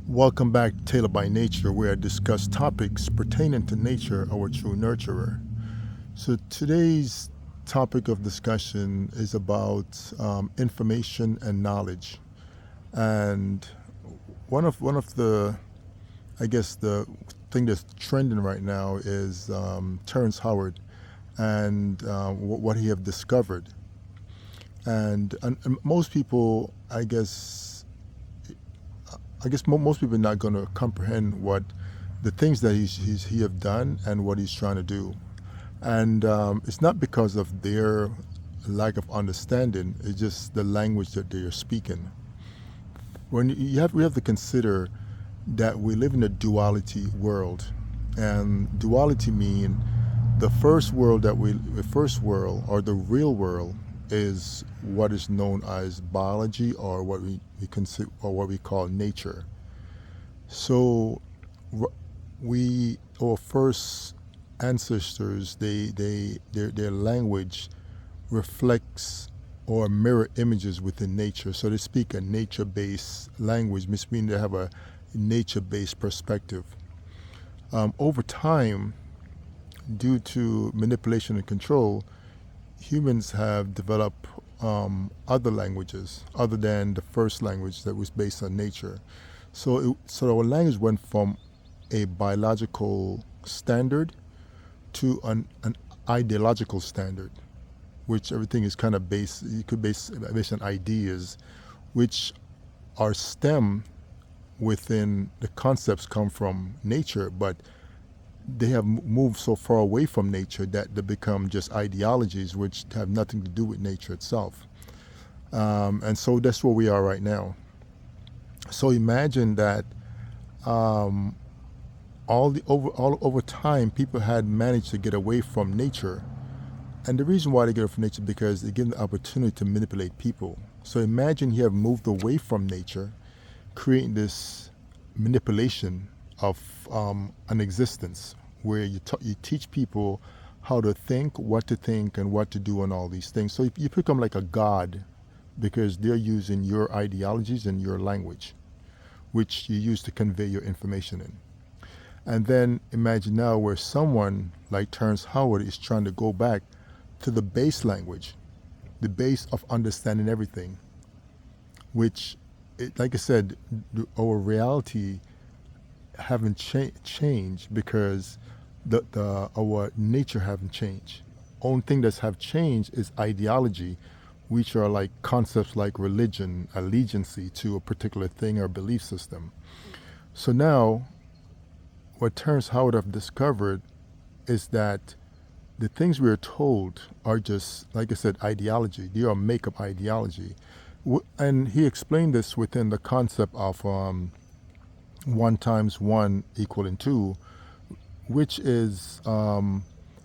Welcome back to Tailor by Nature, where I discuss topics pertaining to nature, our true nurturer. So today's topic of discussion is about information and knowledge. And one of the, I guess, the thing that's trending right now is Terrence Howard and what he have discovered. And most people, most people are not going to comprehend what the things that he have done and what he's trying to do. And it's not because of their lack of understanding, it's just the language that they are speaking. We have to consider that we live in a duality world. And duality mean the first world or the real world is what is known as biology, or what we consider, or what we call nature. So our first ancestors, their language reflects or mirror images within nature. So they speak a nature-based language, which means they have a nature-based perspective. Over time, due to manipulation and control, humans have developed other languages other than the first language that was based on nature. So our language went from a biological standard to an ideological standard, which everything is kind of based. You could based on ideas, which are stem within the concepts come from nature, but they have moved so far away from nature that they become just ideologies which have nothing to do with nature itself. And so that's where we are right now. So imagine that all over time, people had managed to get away from nature. And the reason why they get away from nature is because they give them the opportunity to manipulate people. So imagine you have moved away from nature, creating this manipulation of an existence where you teach people how to think, and what to do, and all these things. So you become like a god because they're using your ideologies and your language, which you use to convey your information in. And then imagine now where someone like Terrence Howard is trying to go back to the base language, the base of understanding everything, which, like I said, our reality haven't changed because our nature haven't changed. Only thing that's have changed is ideology, which are like concepts like religion, allegiance to a particular thing or belief system. So now, what Terrence Howard have discovered is that the things we are told are just, like I said, ideology. They are make-up ideology. And he explained this within the concept of 1 times 1 equaling 2, which is,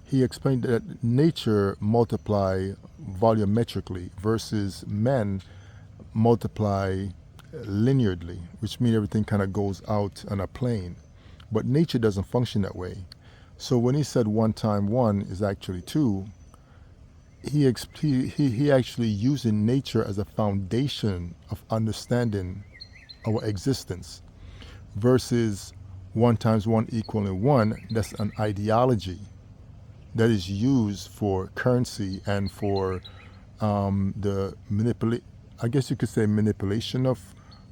he explained that nature multiply volumetrically versus men multiply linearly, which means everything kind of goes out on a plane. But nature doesn't function that way. So when he said 1 times 1 is actually 2, he actually using nature as a foundation of understanding our existence, versus 1 times 1 equaling 1, that's an ideology that is used for currency and for I guess you could say manipulation of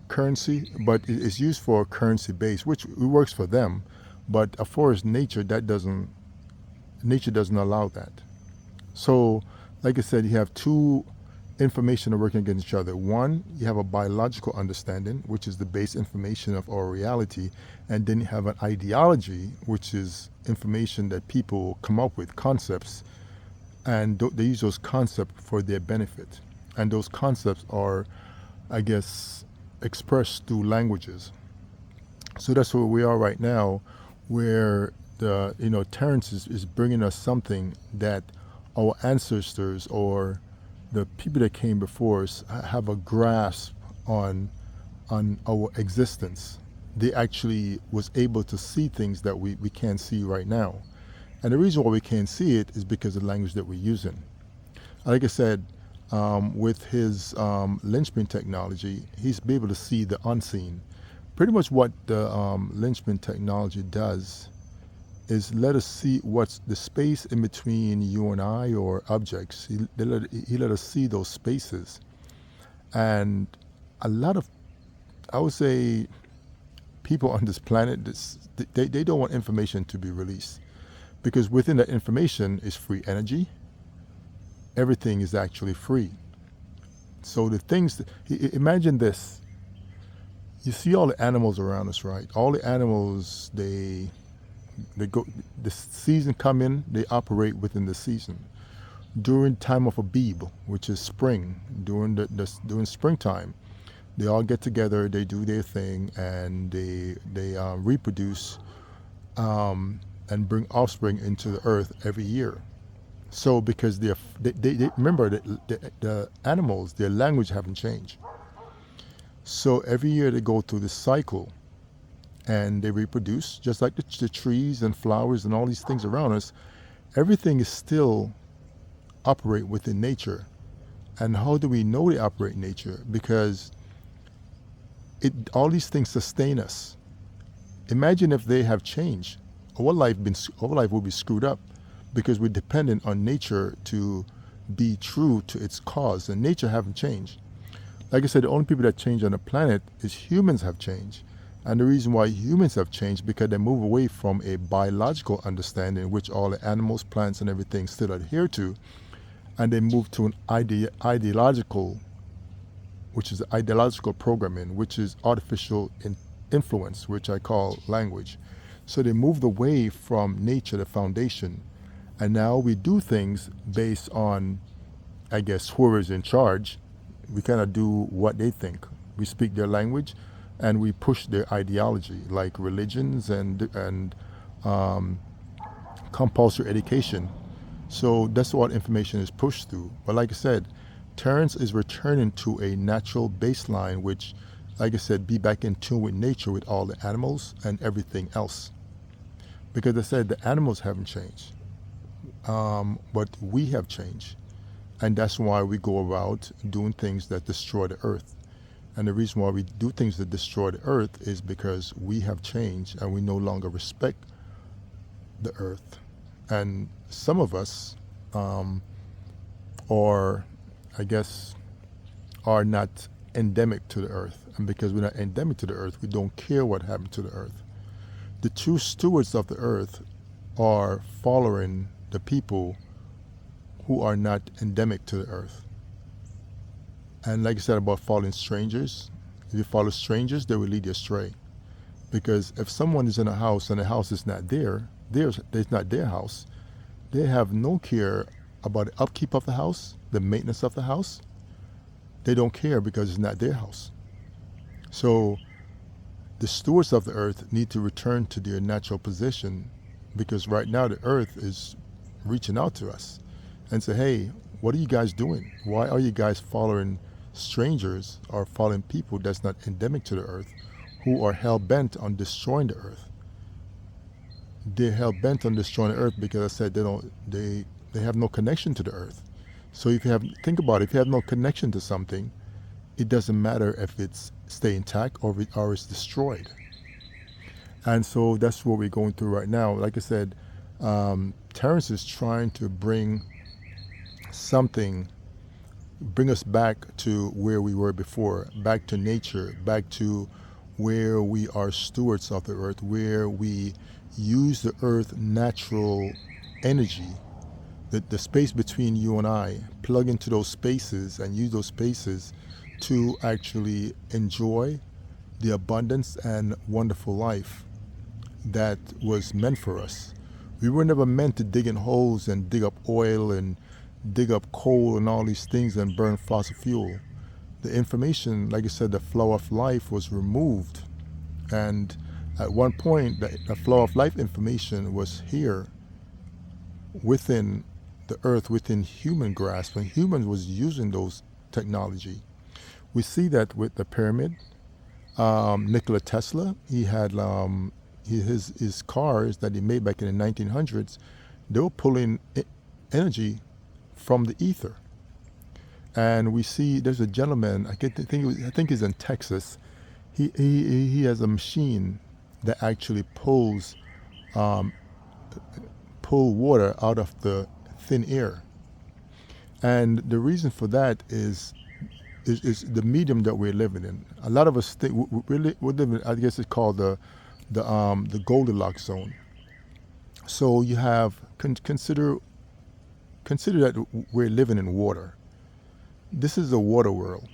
currency, but it's used for currency base, which works for them. But as far as nature, nature doesn't allow that. So, like I said, you have two information are working against each other. One, you have a biological understanding, which is the base information of our reality, and then you have an ideology, which is information that people come up with, concepts, and they use those concepts for their benefit. And those concepts are, I guess, expressed through languages. So that's where we are right now, where Terrence is bringing us something that our ancestors or the people that came before us have a grasp on our existence. They actually was able to see things that we can't see right now. And the reason why we can't see it is because of the language that we're using. Like I said, with his linchpin technology, he's be able to see the unseen, Pretty much what the Lynchman technology does is let us see what's the space in between you and I or objects. He let us see those spaces. And a lot of, I would say, people on this planet, they don't want information to be released because within that information is free energy. Everything is actually free. So the things, imagine this. You see all the animals around us, right? All the animals, they go, the season come in, they operate within the season. During time of Abib, which is spring, during springtime, they all get together, they do their thing, and they reproduce and bring offspring into the earth every year. So because they remember that the animals, their language haven't changed. So every year they go through this cycle and they reproduce, just like the trees and flowers and all these things around us. Everything is still operate within nature. And how do we know they operate in nature? Because all these things sustain us. Imagine if they have changed. Our life will be screwed up because we're dependent on nature to be true to its cause, and nature haven't changed. Like I said, the only people that change on the planet is humans have changed. And the reason why humans have changed because they move away from a biological understanding, which all the animals, plants, and everything still adhere to, and they move to an ideological, which is ideological programming, which is artificial influence, which I call language. So they moved away from nature, the foundation, and now we do things based on, I guess, whoever's in charge. We kind of do what they think. We speak their language, and we push their ideology, like religions and compulsory education. So that's what information is pushed through. But like I said, Terrence is returning to a natural baseline, which, like I said, be back in tune with nature, with all the animals and everything else. Because I said the animals haven't changed, but we have changed. And that's why we go about doing things that destroy the earth. And the reason why we do things that destroy the earth is because we have changed and we no longer respect the earth. And some of us are, I guess, are not endemic to the earth. And because we're not endemic to the earth, we don't care what happened to the earth. The true stewards of the earth are following the people who are not endemic to the earth. And like I said about following strangers, if you follow strangers, they will lead you astray. Because if someone is in a house and the house is not there, it's not their house, they have no care about the upkeep of the house, the maintenance of the house. They don't care because it's not their house. So the stewards of the earth need to return to their natural position, because right now the earth is reaching out to us and say, hey, what are you guys doing? Why are you guys following strangers or following people that's not endemic to the earth, who are hell-bent on destroying the earth? They're hell-bent on destroying the earth because I said they have no connection to the earth. So think about it, if you have no connection to something, it doesn't matter if it's stay intact or it's destroyed. And so that's what we're going through right now. Like I said, Terrence is trying to bring us back to where we were before, back to nature, back to where we are stewards of the earth, where we use the earth's natural energy, the space between you and I, plug into those spaces and use those spaces to actually enjoy the abundance and wonderful life that was meant for us. We were never meant to dig in holes and dig up oil and dig up coal and all these things and burn fossil fuel. The information, like I said, the flow of life was removed. And at one point, the flow of life information was here within the earth, within human grasp, and humans was using those technology. We see that with the pyramid. Nikola Tesla, he had his cars that he made back in the 1900s, they were pulling energy from the ether. And we see there's a gentleman, I think he's in Texas. He has a machine that actually pull water out of the thin air. And the reason for that is the medium that we're living in. A lot of us think we're living. I guess it's called the Goldilocks zone. So you have consider that we're living in water. This is a water world,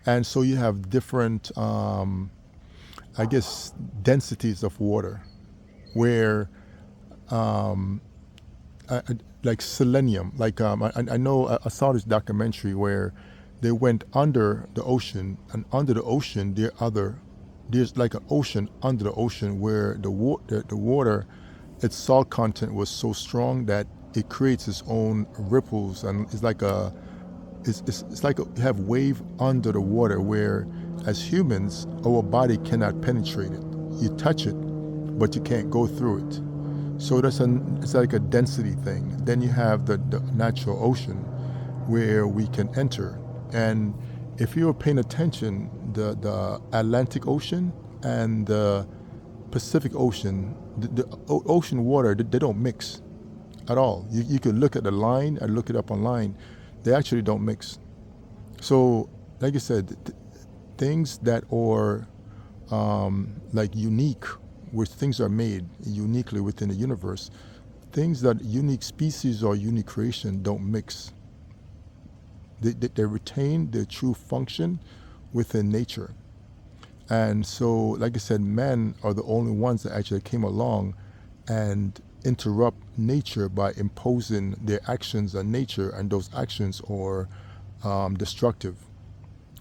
and so you have different, I guess, densities of water, where um, like selenium. Like I know I saw this documentary where they went under the ocean, and under the ocean there's like an ocean under the ocean where the water, its salt content was so strong that it creates its own ripples, and it's like you have wave under the water where, as humans, our body cannot penetrate it. You touch it, but you can't go through it. So it's like a density thing. Then you have the natural ocean where we can enter. And if you're paying attention, the Atlantic Ocean and the Pacific Ocean, the ocean water, they don't mix at all. You could look at the line and look it up online. They actually don't mix. So, like I said, things that are like unique, where things are made uniquely within the universe, things that unique species or unique creation don't mix. They retain their true function within nature. And so, like I said, men are the only ones that actually came along and interrupt nature by imposing their actions on nature, and those actions are destructive,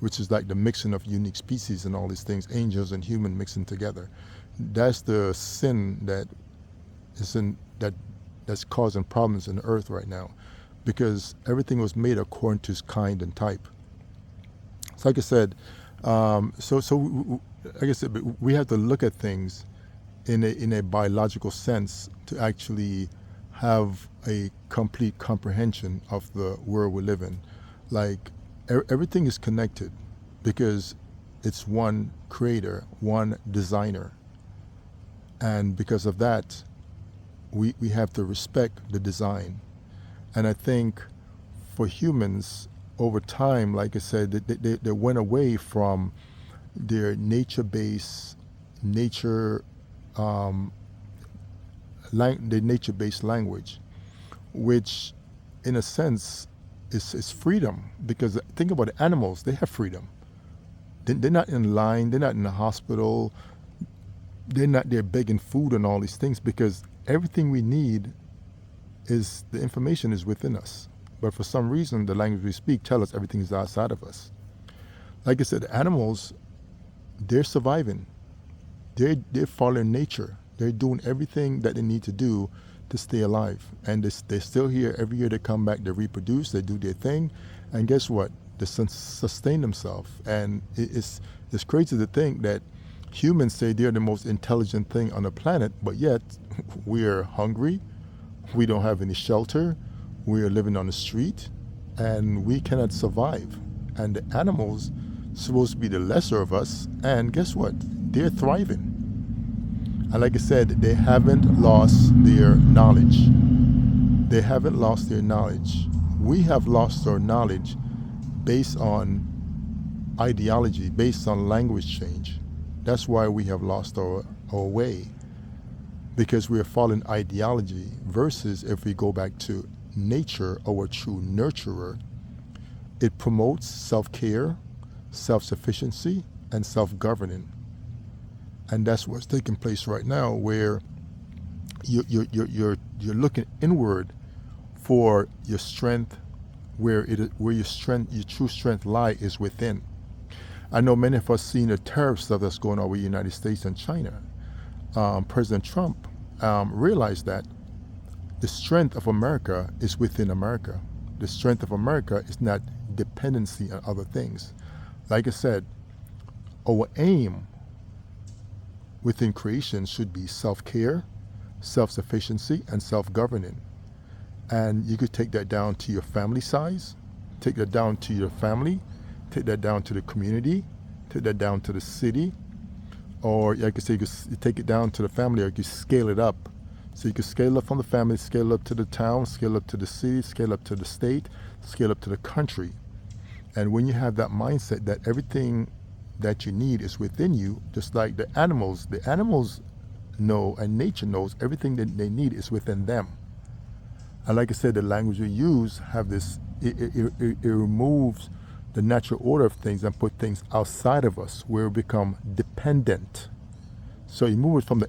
which is like the mixing of unique species and all these things, angels and human mixing together. That's the sin that's causing problems in the earth right now, because everything was made according to its kind and type. So, like I said, like I said, we have to look at things in a biological sense to actually have a complete comprehension of the world we live in. Like everything is connected because it's one creator, one designer, and because of that, we have to respect the design. And I think for humans, over time, like I said, they went away from their nature, um, the nature-based language, which, in a sense, is freedom. Because think about it, animals; they have freedom. They're not in line. They're not in the hospital. They're not there begging food and all these things, because everything we need is the information is within us. But for some reason, the language we speak tell us everything is outside of us. Like I said, animals, they're surviving. They're following nature. They're doing everything that they need to do to stay alive. And they're still here. Every year they come back, they reproduce, they do their thing. And guess what? They sustain themselves. And it's crazy to think that humans say they're the most intelligent thing on the planet, but yet we're hungry, we don't have any shelter, we are living on the street, and we cannot survive. And the animals supposed to be the lesser of us, and guess what? They're thriving. And like I said, they haven't lost their knowledge. They haven't lost their knowledge. We have lost our knowledge based on ideology, based on language change. That's why we have lost our way, because we are following ideology, versus if we go back to nature, our true nurturer, it promotes self-care, self-sufficiency, and self-governing. And that's what's taking place right now, where you're looking inward for your strength, where your true strength lie is within. I know many of us seen the tariff stuff that's going on with the United States and China. President Trump realized that the strength of America is within America. The strength of America is not dependency on other things. Like I said, our aim within creation should be self-care, self-sufficiency, and self-governing. And you could take that down to your family size, take that down to your family, take that down to the community, take that down to the city, or like I say, you take it down to the family, or you scale it up. So you can scale up from the family, scale up to the town, scale up to the city, scale up to the state, scale up to the country. And when you have that mindset that everything that you need is within you, just like the animals know, and nature knows everything that they need is within them. And like I said, the language we use have this, it removes the natural order of things and put things outside of us where we become dependent. So it moves from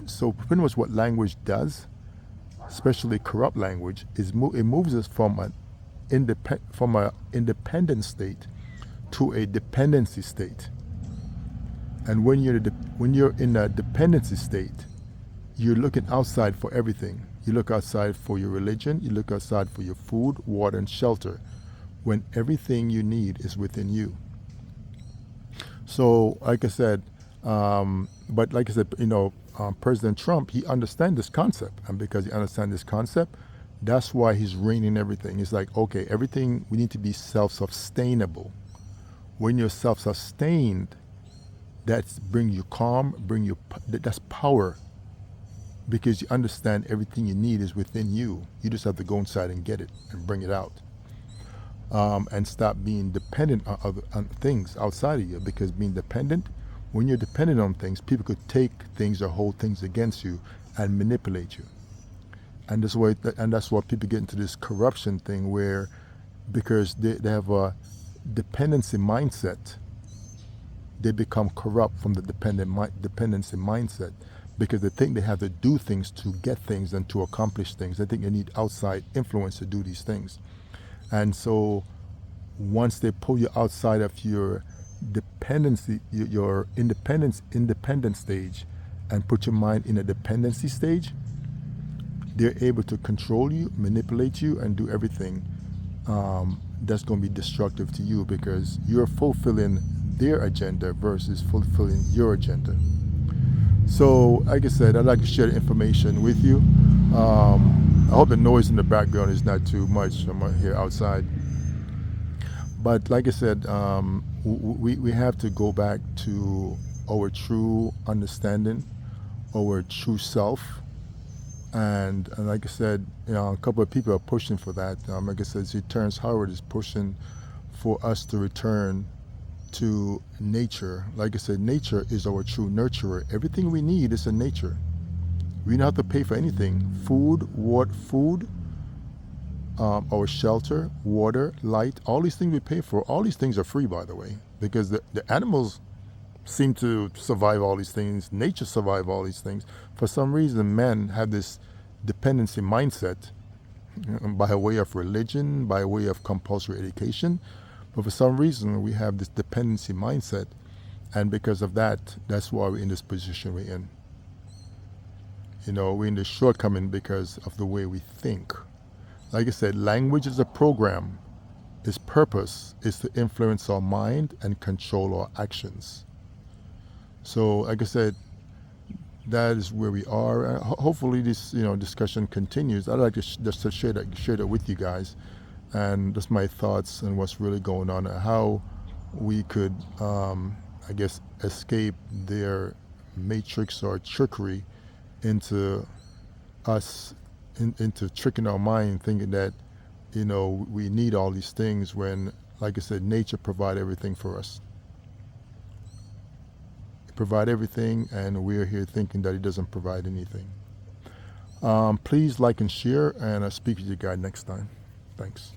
so pretty much what language does, especially corrupt language, is it moves us from an independent state to a dependency state. And when you're in a dependency state, you're looking outside for everything. You look outside for your religion, you look outside for your food, water, and shelter, when everything you need is within you. So, like I said, President Trump, he understands this concept. And because he understands this concept, that's why he's reining everything. It's like, okay, everything, we need to be self-sustainable. When you're self-sustained, that's bring you calm, that's power. Because you understand everything you need is within you. You just have to go inside and get it and bring it out. And stop being dependent on things outside of you. Because being dependent, when you're dependent on things, people could take things or hold things against you and manipulate you. And that's why people get into this corruption thing where, because they have a dependency mindset, they become corrupt from the dependency mindset. Because they think they have to do things to get things and to accomplish things. They think they need outside influence to do these things. And so once they pull you outside of your dependency, your independent stage, and put your mind in a dependency stage, they're able to control you, manipulate you, and do everything that's going to be destructive to you, because you're fulfilling their agenda versus fulfilling your agenda. So, like I said, I'd like to share the information with you. I hope the noise in the background is not too much. I'm here outside. But like I said, we have to go back to our true understanding, our true self. And like I said, a couple of people are pushing for that. Like I said, Terrence Howard is pushing for us to return to nature. Like I said, nature is our true nurturer. Everything we need is in nature. We don't have to pay for anything. Food, our shelter, water, light, all these things we pay for, all these things are free, by the way, because the animals seem to survive all these things. Nature survive all these things. For some reason, men have this dependency mindset by way of religion, by way of compulsory education. But for some reason, we have this dependency mindset. And because of that, that's why we're in this position we're in. We're in this shortcoming because of the way we think. Like I said, language is a program. Its purpose is to influence our mind and control our actions. So, like I said, that is where we are. Hopefully this discussion continues. I'd like to just to share that with you guys. And that's my thoughts on what's really going on and how we could, escape their matrix or trickery into us, into tricking our mind, thinking that, we need all these things when, like I said, nature provides everything for us. It provides everything, and we're here thinking that it doesn't provide anything. Please like and share, and I'll speak to you guys next time. Thanks.